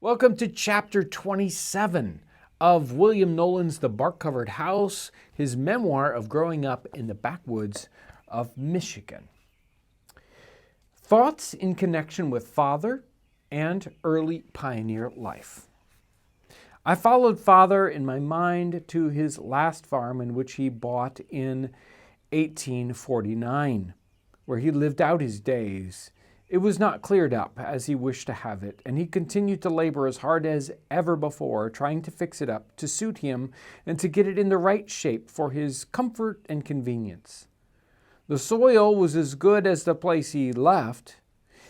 Welcome to chapter 27 of William Knowlin's The Bark-Covered House, his memoir of growing up in the backwoods of Michigan. Thoughts in connection with father and early pioneer life. I followed father in my mind to his last farm in which he bought in 1849, where he lived out his days. It was not cleared up as he wished to have it, and he continued to labor as hard as ever before, trying to fix it up to suit him and to get it in the right shape for his comfort and convenience. The soil was as good as the place he left.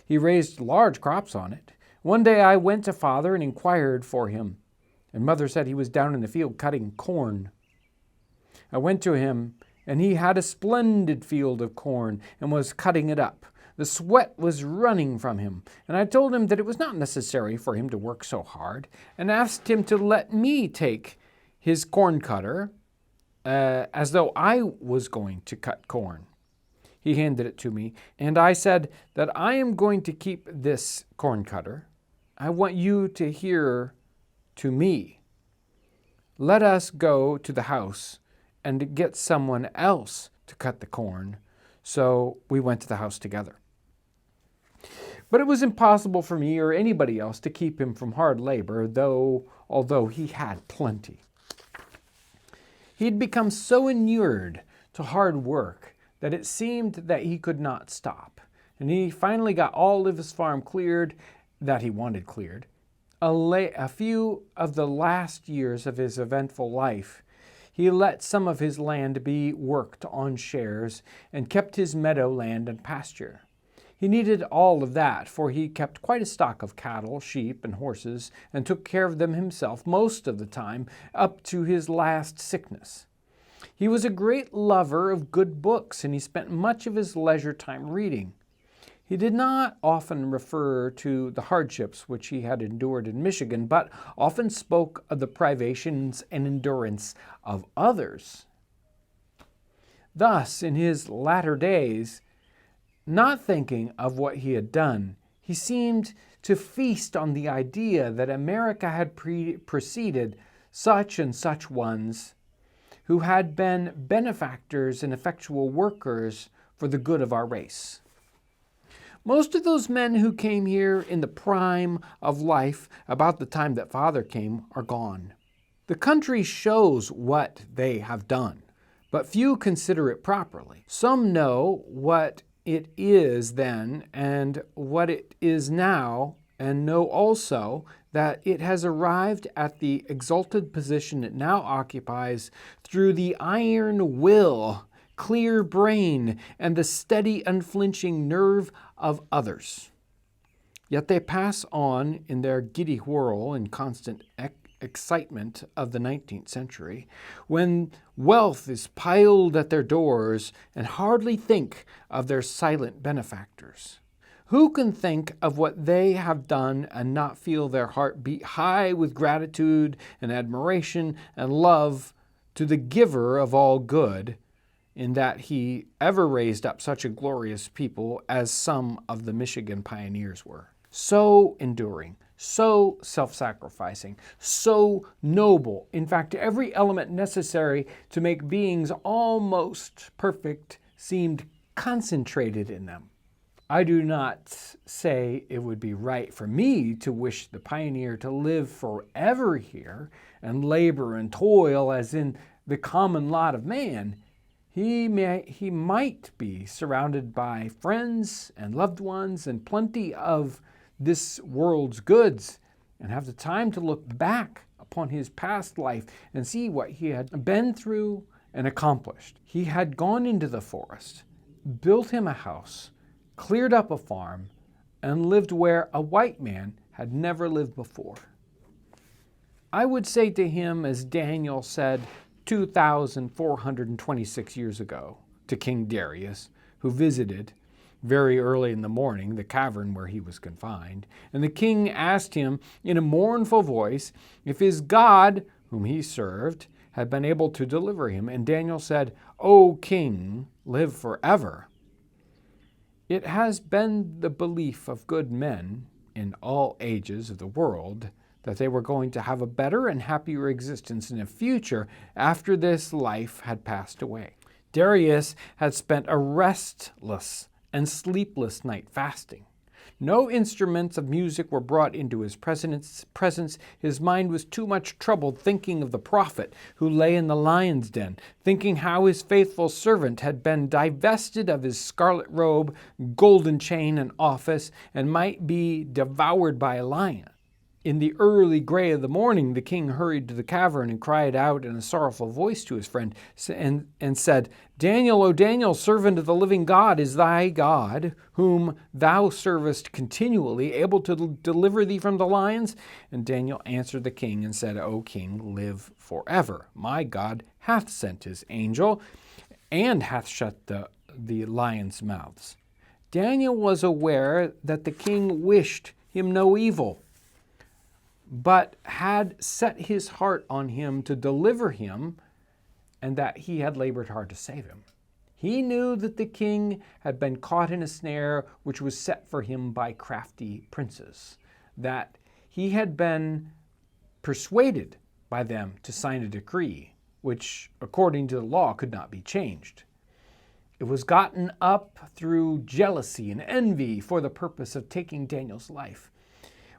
He raised large crops on it. One day I went to father and inquired for him, and mother said he was down in the field cutting corn. I went to him, and he had a splendid field of corn and was cutting it up. The sweat was running from him, and I told him that it was not necessary for him to work so hard, and asked him to let me take his corn cutter, as though I was going to cut corn. He handed it to me, and I said that I am going to keep this corn cutter. I want you to hear to me. Let us go to the house and get someone else to cut the corn. So we went to the house together. But it was impossible for me or anybody else to keep him from hard labor, although he had plenty. He'd become so inured to hard work that it seemed that he could not stop. And he finally got all of his farm cleared that he wanted cleared. A few of the last years of his eventful life, he let some of his land be worked on shares and kept his meadow land and pasture. He needed all of that, for he kept quite a stock of cattle, sheep, and horses, and took care of them himself most of the time, up to his last sickness. He was a great lover of good books, and he spent much of his leisure time reading. He did not often refer to the hardships which he had endured in Michigan, but often spoke of the privations and endurance of others. Thus, in his latter days, not thinking of what he had done, he seemed to feast on the idea that America had preceded such and such ones who had been benefactors and effectual workers for the good of our race. Most of those men who came here in the prime of life about the time that father came are gone. The country shows what they have done, but few consider it properly. Some know what it is then and what it is now, and know also that it has arrived at the exalted position it now occupies through the iron will, clear brain, and the steady, unflinching nerve of others. Yet they pass on in their giddy whirl and constant excitement of the 19th century, when wealth is piled at their doors, and hardly think of their silent benefactors. Who can think of what they have done and not feel their heart beat high with gratitude and admiration and love to the giver of all good, in that he ever raised up such a glorious people as some of the Michigan pioneers were? So enduring, so self-sacrificing, so noble. In fact, every element necessary to make beings almost perfect seemed concentrated in them. I do not say it would be right for me to wish the pioneer to live forever here and labor and toil as in the common lot of man. He might be surrounded by friends and loved ones and plenty of this world's goods, and have the time to look back upon his past life and see what he had been through and accomplished. He had gone into the forest, built him a house, cleared up a farm, and lived where a white man had never lived before. I would say to him, as Daniel said 2,426 years ago to King Darius, who visited very early in the morning the cavern where he was confined, and the king asked him in a mournful voice if his God, whom he served, had been able to deliver him. And Daniel said, "O king, live forever." It has been the belief of good men in all ages of the world that they were going to have a better and happier existence in the future after this life had passed away. Darius had spent a restless and sleepless night fasting. No instruments of music were brought into his presence. His mind was too much troubled thinking of the prophet who lay in the lion's den, thinking how his faithful servant had been divested of his scarlet robe, golden chain, and office, and might be devoured by a lion. In the early gray of the morning, the king hurried to the cavern and cried out in a sorrowful voice to his friend and said, "Daniel, O Daniel, servant of the living God, is thy God, whom thou servest continually, able to deliver thee from the lions?" And Daniel answered the king and said, "O king, live forever. My God hath sent his angel and hath shut the lions' mouths." Daniel was aware that the king wished him no evil, but had set his heart on him to deliver him, and that he had labored hard to save him. He knew that the king had been caught in a snare which was set for him by crafty princes, that he had been persuaded by them to sign a decree, which, according to the law, could not be changed. It was gotten up through jealousy and envy for the purpose of taking Daniel's life.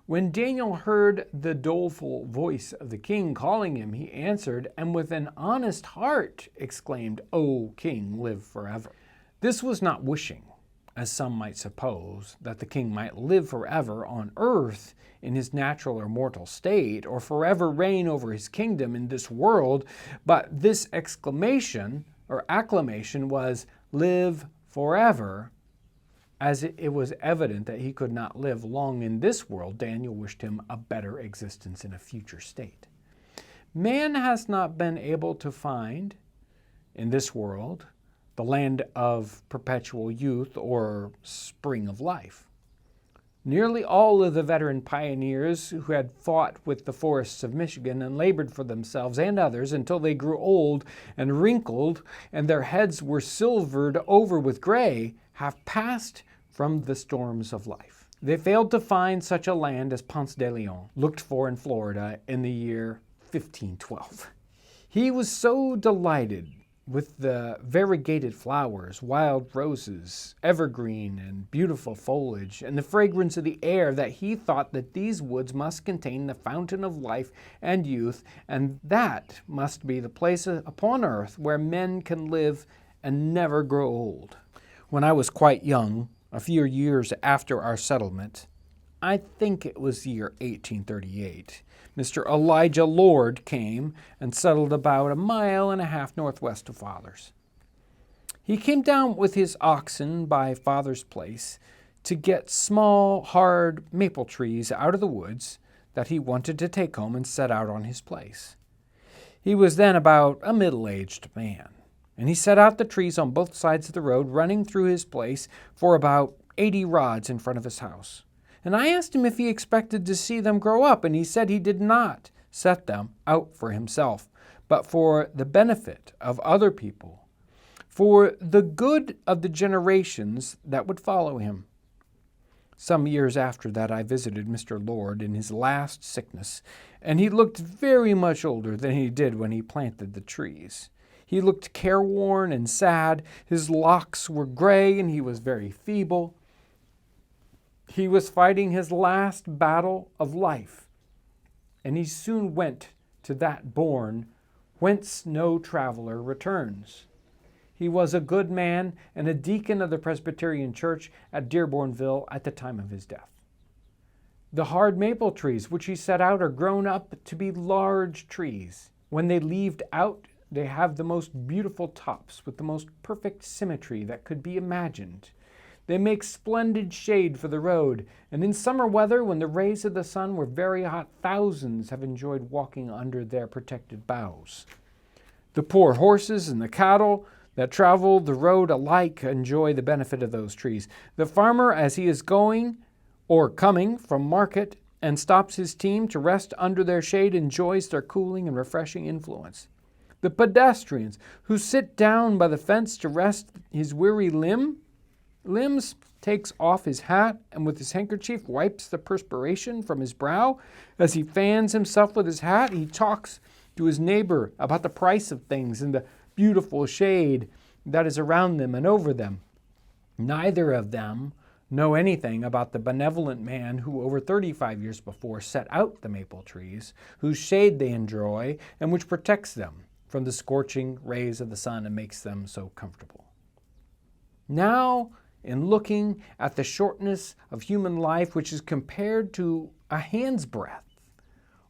When Daniel heard the doleful voice of the king calling him, he answered, and with an honest heart exclaimed, "O king, live forever." This was not wishing, as some might suppose, that the king might live forever on earth in his natural or mortal state, or forever reign over his kingdom in this world, but this exclamation or acclamation was, "Live forever." As it was evident that he could not live long in this world, Daniel wished him a better existence in a future state. Man has not been able to find in this world the land of perpetual youth or spring of life. Nearly all of the veteran pioneers who had fought with the forests of Michigan and labored for themselves and others until they grew old and wrinkled and their heads were silvered over with gray have passed from the storms of life. They failed to find such a land as Ponce de Leon looked for in Florida in the year 1512. He was so delighted with the variegated flowers, wild roses, evergreen and beautiful foliage, and the fragrance of the air that he thought that these woods must contain the fountain of life and youth, and that must be the place upon earth where men can live and never grow old. When I was quite young, a few years after our settlement, I think it was the year 1838, Mr. Elijah Lord came and settled about 1.5 miles northwest of Father's. He came down with his oxen by Father's place to get small, hard maple trees out of the woods that he wanted to take home and set out on his place. He was then about a middle-aged man, and he set out the trees on both sides of the road, running through his place for about 80 rods in front of his house. And I asked him if he expected to see them grow up, and he said he did not set them out for himself, but for the benefit of other people, for the good of the generations that would follow him. Some years after that, I visited Mr. Lord in his last sickness, and he looked very much older than he did when he planted the trees. He looked careworn and sad. His locks were gray, and he was very feeble. He was fighting his last battle of life, and he soon went to that bourne whence no traveler returns. He was a good man and a deacon of the Presbyterian Church at Dearbornville at the time of his death. The hard maple trees which he set out are grown up to be large trees. When they leaved out, they have the most beautiful tops with the most perfect symmetry that could be imagined. They make splendid shade for the road, and in summer weather, when the rays of the sun were very hot, thousands have enjoyed walking under their protected boughs. The poor horses and the cattle that travel the road alike enjoy the benefit of those trees. The farmer, as he is going or coming from market and stops his team to rest under their shade, enjoys their cooling and refreshing influence. The pedestrians who sit down by the fence to rest his weary limbs takes off his hat and with his handkerchief wipes the perspiration from his brow. As he fans himself with his hat, he talks to his neighbor about the price of things and the beautiful shade that is around them and over them. Neither of them know anything about the benevolent man who over 35 years before set out the maple trees, whose shade they enjoy and which protects them from the scorching rays of the sun and makes them so comfortable. Now, in looking at the shortness of human life, which is compared to a hand's breadth,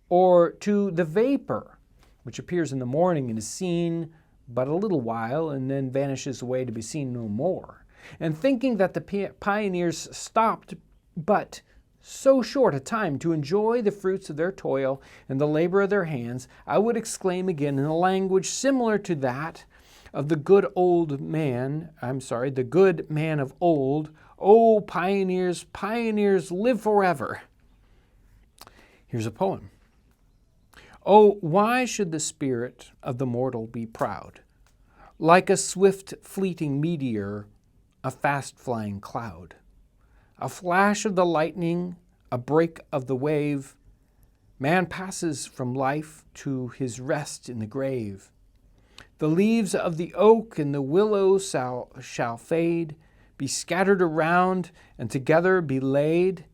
or to the vapor, which appears in the morning and is seen but a little while and then vanishes away to be seen no more, and thinking that the pioneers stopped but so short a time to enjoy the fruits of their toil and the labor of their hands, I would exclaim again in a language similar to that of the good man of old, "Oh, pioneers, pioneers, live forever." Here's a poem. Oh, why should the spirit of the mortal be proud? Like a swift fleeting meteor, a fast-flying cloud, a flash of the lightning, a break of the wave, man passes from life to his rest in the grave. The leaves of the oak and the willow shall fade, be scattered around, and together be laid,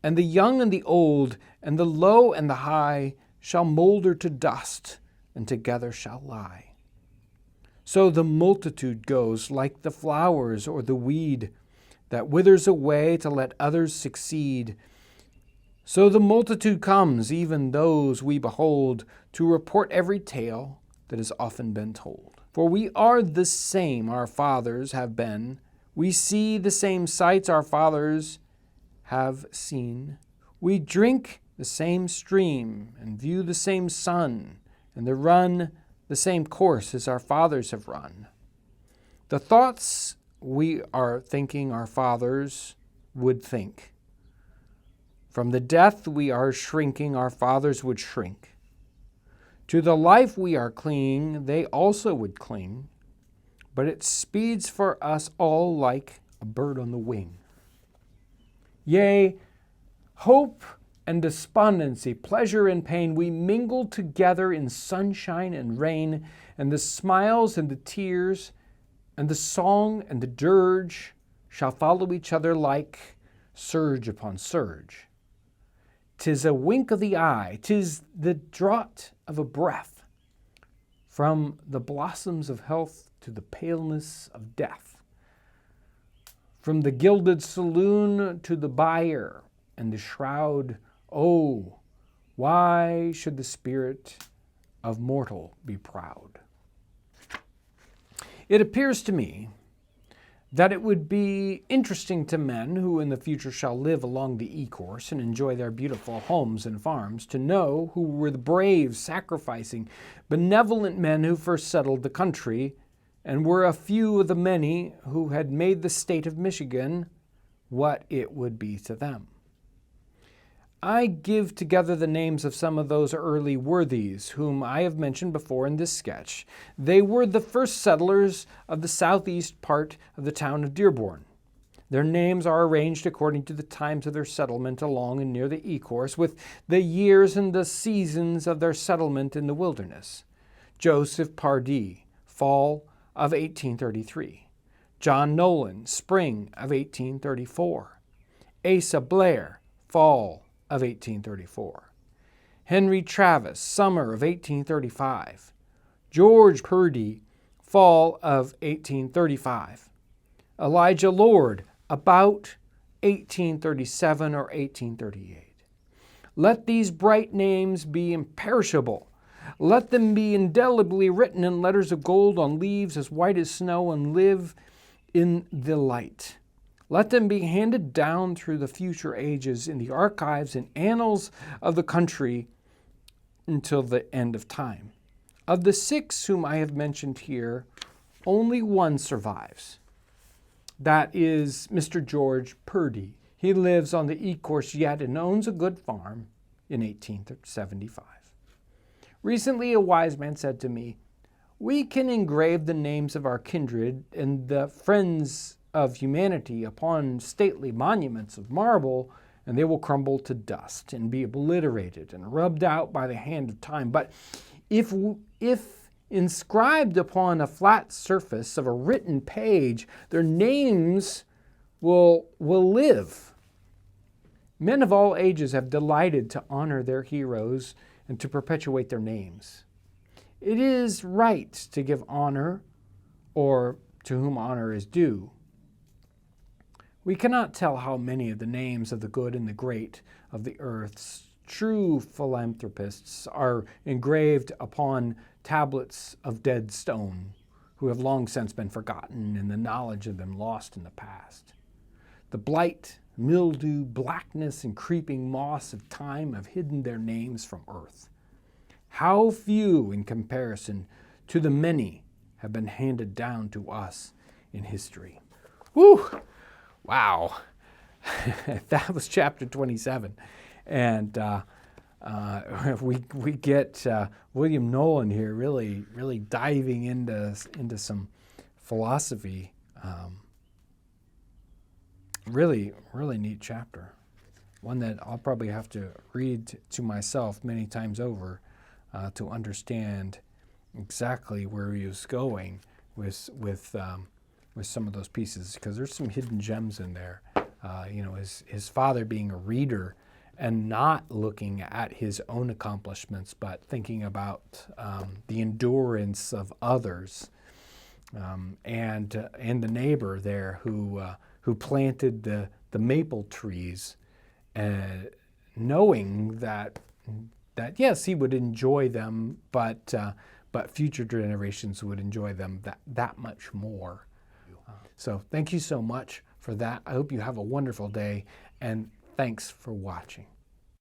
and the young and the old, and the low and the high, shall moulder to dust, and together shall lie. So the multitude goes like the flowers or the weed that withers away to let others succeed. So the multitude comes, even those we behold, to report every tale that has often been told. For we are the same our fathers have been. We see the same sights our fathers have seen. We drink the same stream and view the same sun, and run the same course as our fathers have run. The thoughts we are thinking our fathers would think. From the death we are shrinking, our fathers would shrink. To the life we are clinging, they also would cling, but it speeds for us all like a bird on the wing. Yea, hope and despondency, pleasure and pain, we mingle together in sunshine and rain, and the smiles and the tears, and the song and the dirge shall follow each other like surge upon surge. 'Tis a wink of the eye, 'tis the draught of a breath, from the blossoms of health to the paleness of death, from the gilded saloon to the bier and the shroud. Oh, why should the spirit of mortal be proud? It appears to me that it would be interesting to men who in the future shall live along the E-course and enjoy their beautiful homes and farms to know who were the brave, sacrificing, benevolent men who first settled the country and were a few of the many who had made the state of Michigan what it would be to them. I give together the names of some of those early worthies whom I have mentioned before in this sketch. They were the first settlers of the southeast part of the town of Dearborn. Their names are arranged according to the times of their settlement along and near the E-course, with the years and the seasons of their settlement in the wilderness. Joseph Pardee, fall of 1833. John Knowlin, spring of 1834. Asa Blair, fall of 1834. Henry Travis, summer of 1835. George Purdy, fall of 1835. Elijah Lord, about 1837 or 1838. Let these bright names be imperishable. Let them be indelibly written in letters of gold on leaves as white as snow and live in the light. Let them be handed down through the future ages in the archives and annals of the country until the end of time. Of the 6 whom I have mentioned here, only one survives. That is Mr. George Purdy. He lives on the E-course yet and owns a good farm in 1875. Recently, a wise man said to me, "We can engrave the names of our kindred and the friends of humanity upon stately monuments of marble, and they will crumble to dust and be obliterated and rubbed out by the hand of time. But if inscribed upon a flat surface of a written page, their names will live. Men of all ages have delighted to honor their heroes and to perpetuate their names. It is right to give honor, or to whom honor is due. We cannot tell how many of the names of the good and the great of the earth's true philanthropists are engraved upon tablets of dead stone, who have long since been forgotten and the knowledge of them lost in the past. The blight, mildew, blackness, and creeping moss of time have hidden their names from earth. How few in comparison to the many have been handed down to us in history. Whew! Wow. That was chapter 27. And we get William Knowlin here really diving into some philosophy. Really neat chapter. One that I'll probably have to read to myself many times over to understand exactly where he was going with some of those pieces, because there's some hidden gems in there. His father being a reader and not looking at his own accomplishments, but thinking about the endurance of others, and the neighbor there who planted the maple trees, knowing that yes, he would enjoy them, but future generations would enjoy them that much more. So thank you so much for that. I hope you have a wonderful day, and thanks for watching.